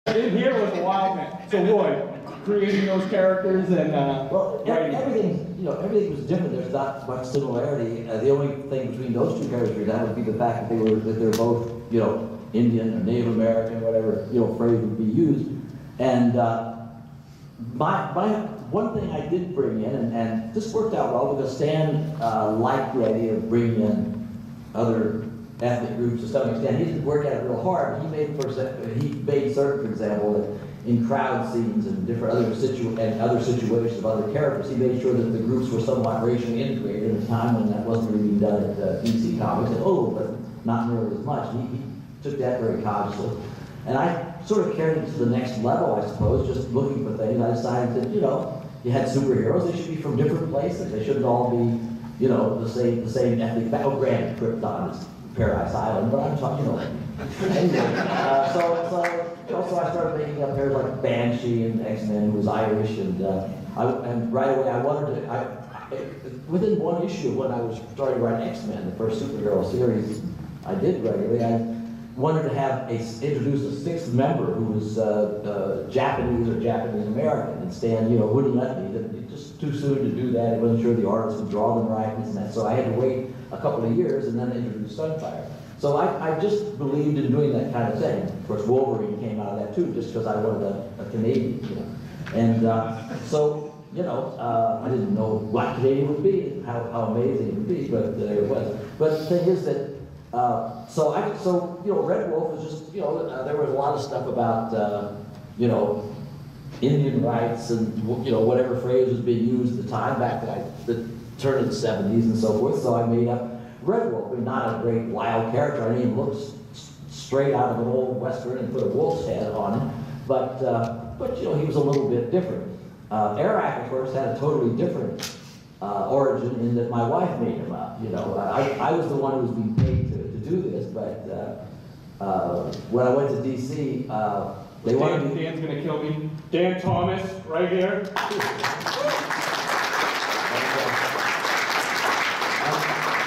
In here was a wild man. So Roy, creating those characters and well, writing. everything was different. There's not much similarity. The only thing between those two characters that would be the fact that they're both, Indian or Native American, whatever phrase would be used. And my one thing I did bring in, and this worked out well because Stan liked the idea of bringing in other ethnic groups to some extent. He didn't work at it real hard. He made certain, for example, that in crowd scenes and different other situations of other characters, he made sure that the groups were somewhat racially integrated at a time when that wasn't really being done at DC Comics. And but not nearly as much. He took that very consciously. And I sort of carried it to the next level, I suppose, just looking for things. I decided that, you had superheroes, they should be from different places. They shouldn't all be, the same ethnic background. Granted, Krypton is Paradise Island, but I'm talking, anyway. So I started making up characters like Banshee and X-Men, who was Irish, and right away I wanted to, within one issue of when I was starting to write X-Men, the first superhero series I did regularly, I wanted to introduce a sixth member who was Japanese or Japanese American, and Stan, wouldn't let me. Just too soon to do that. He wasn't sure the artist would draw them right, and that. So I had to wait a couple of years and then introduce Sunfire. So I just believed in doing that kind of thing. Of course, Wolverine came out of that too, just because I wanted a Canadian, And so, I didn't know what Canadian would be, how amazing it would be, but there it was. But the thing is that, Red Wolf was just, there was a lot of stuff about, Indian rights and, whatever phrase was being used at the time, back the turn of the 70s and so forth. So I made up Red Wolf. I mean, not a great wild character. I didn't even look straight out of an old Western and put a wolf's head on him. But he was a little bit different. Arak, of course, had a totally different origin in that my wife made him up. I was the one who was being paid to do this, but when I went to DC, they wanted me. Dan's gonna kill me. Dan Thomas, right here.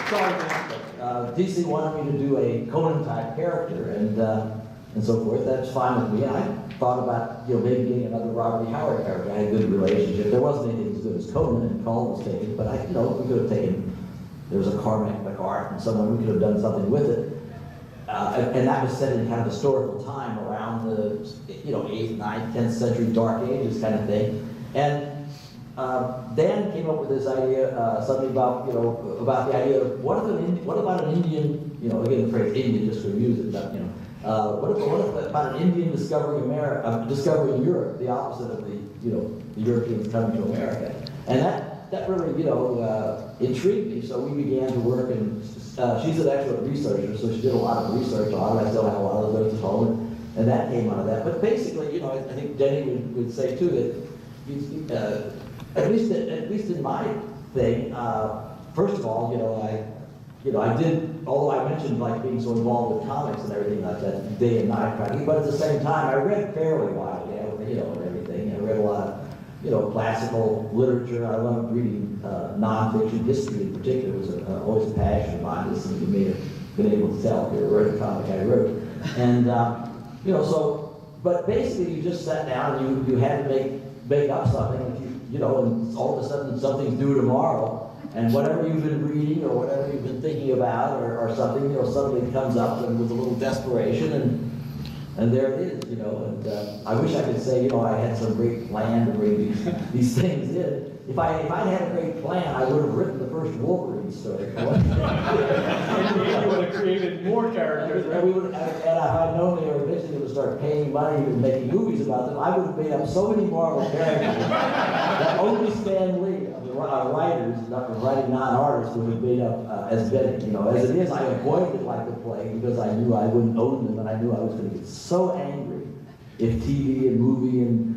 Sorry, DC wanted me to do a Conan type character and so forth. That's fine with me. I thought about maybe getting another Robert E. Howard character. I had a good relationship. There wasn't anything as good as Conan, and Call was taken, but we could have taken. There was a Cormac McCart and someone, we could have done something with it. And that was set in kind of historical time around the 8th, 9th, 10th century Dark Ages kind of thing. And Dan came up with this idea, something about the idea of what about an Indian, again the phrase Indian just for music, but what about an Indian discovering Europe, the opposite of the Europeans coming to America, and that really intrigued me. So we began to work, and she's an excellent researcher, so she did a lot of research on it. I still have a lot of those at home, and that came out of that. But basically, I think Denny would say too that at least in my thing, first of all, I did, although I mentioned like being so involved with comics and everything like that, day and night practically, but at the same time, I read fairly widely, and everything. I read a lot of, classical literature. I loved reading nonfiction. History in particular was always a passion of mine, as you may have been able to tell if you read a comic I wrote. And, but basically you just sat down and you had to make up something, and all of a sudden something's due tomorrow, and whatever you've been reading or whatever you've been thinking about or something, suddenly comes up and with a little desperation, and there it is, and I wish I could say, I had some great plan to bring these things in. If I had a great plan, I would have written the first Wolverine story. And you would have created more characters, right? And if I'd known they were eventually going to start paying money and making movies about them, I would have made up so many Marvel characters that only Stan Lee, writers, writing non-artists, would have made up as many. As it is, I avoided it like the plague because I knew I wouldn't own them, and I knew I was going to get so angry if TV and movie and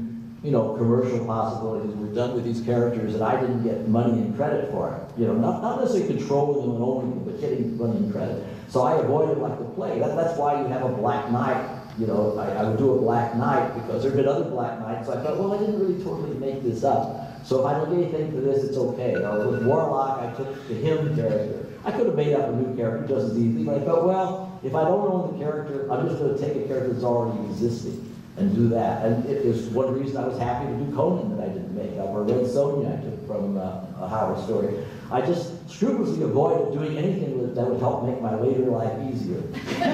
commercial possibilities were done with these characters, and I didn't get money and credit for it. Not necessarily controlling them and owning them, but getting money and credit. So I avoided like the plague. That's why you have a Black Knight. I would do a Black Knight because there had been other Black Knights. So I thought, well, I didn't really totally make this up. So if I don't get anything for this, it's okay. With Warlock, I took the him character. I could have made up a new character just as easily, but I thought, well, if I don't own the character, I'm just going to take a character that's already existing. and do that. And it is one reason I was happy to do Conan that I didn't make up, or Red Sonja I took from a Howard story. I just scrupulously avoided doing anything that would help make my later life easier. Then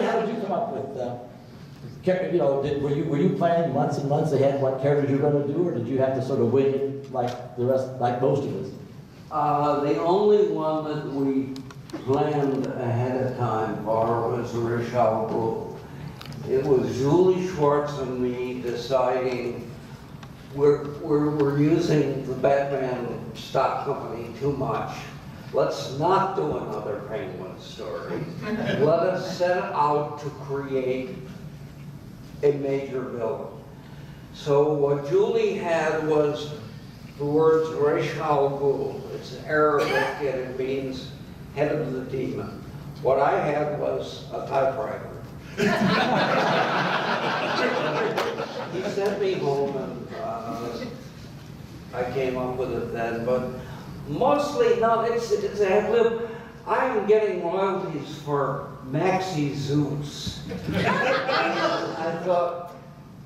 how did you come up with, you know, were you planning months and months ahead what characters you were going to do, or did you have to sort of wing it like the rest, like most of us? The only one that we planned ahead of time for was Ra's al Ghul. It was Julie Schwartz and me deciding we're using the Batman stock company too much. Let's not do another Penguin story. Let us set out to create a major villain. So what Julie had was the words Ra's al Ghul. It's Arabic and it means head of the demon. What I had was a typewriter. He sent me home and I came up with it then, but mostly, no, it's a ad-lib. I'm getting royalties for Maxie Zeus. I thought,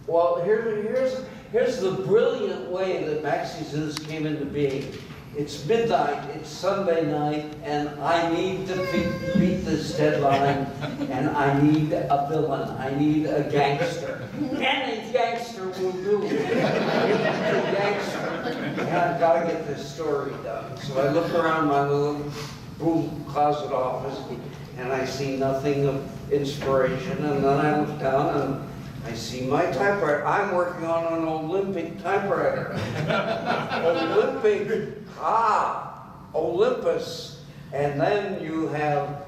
well, here's the brilliant way that Maxie Zeus came into being. It's midnight, it's Sunday night, and I need to beat this deadline, and I need a villain, I need a gangster. Any gangster will do. A gangster. And I've got to get this story done. So I look around my little broom closet office, and I see nothing of inspiration, and then I look down and I see my typewriter. I'm working on an Olympic typewriter. Olympic, Olympus. And then you have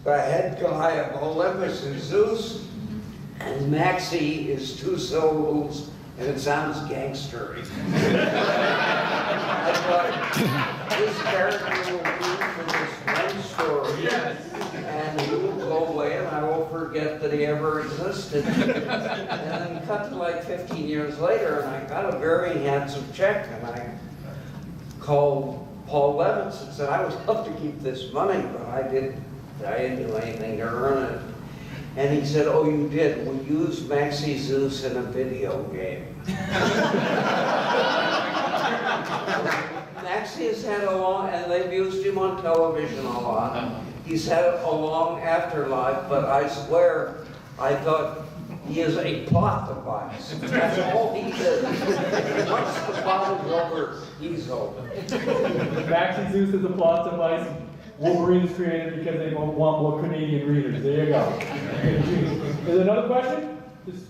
the head guy of Olympus is Zeus, and Maxie is 2 syllables, and it sounds gangstery. I thought, this character will do for this one story. Yes. And he will go away, and I will forget that he ever existed. And then cut to like 15 years later, and I got a very handsome check, and I called Paul Levitz and said, I would love to keep this money, but I didn't do anything to earn it. And he said, oh, you did. We used Maxie Zeus in a video game. Maxie has had a long, and they've used him on television a lot. He's had a long afterlife, but I swear, I thought he is a plot device. That's all he is. Once the plot is over, he's over. Maxie Zeus is a plot device. Wolverine is created because they want more Canadian readers. There you go. Is there another question? Just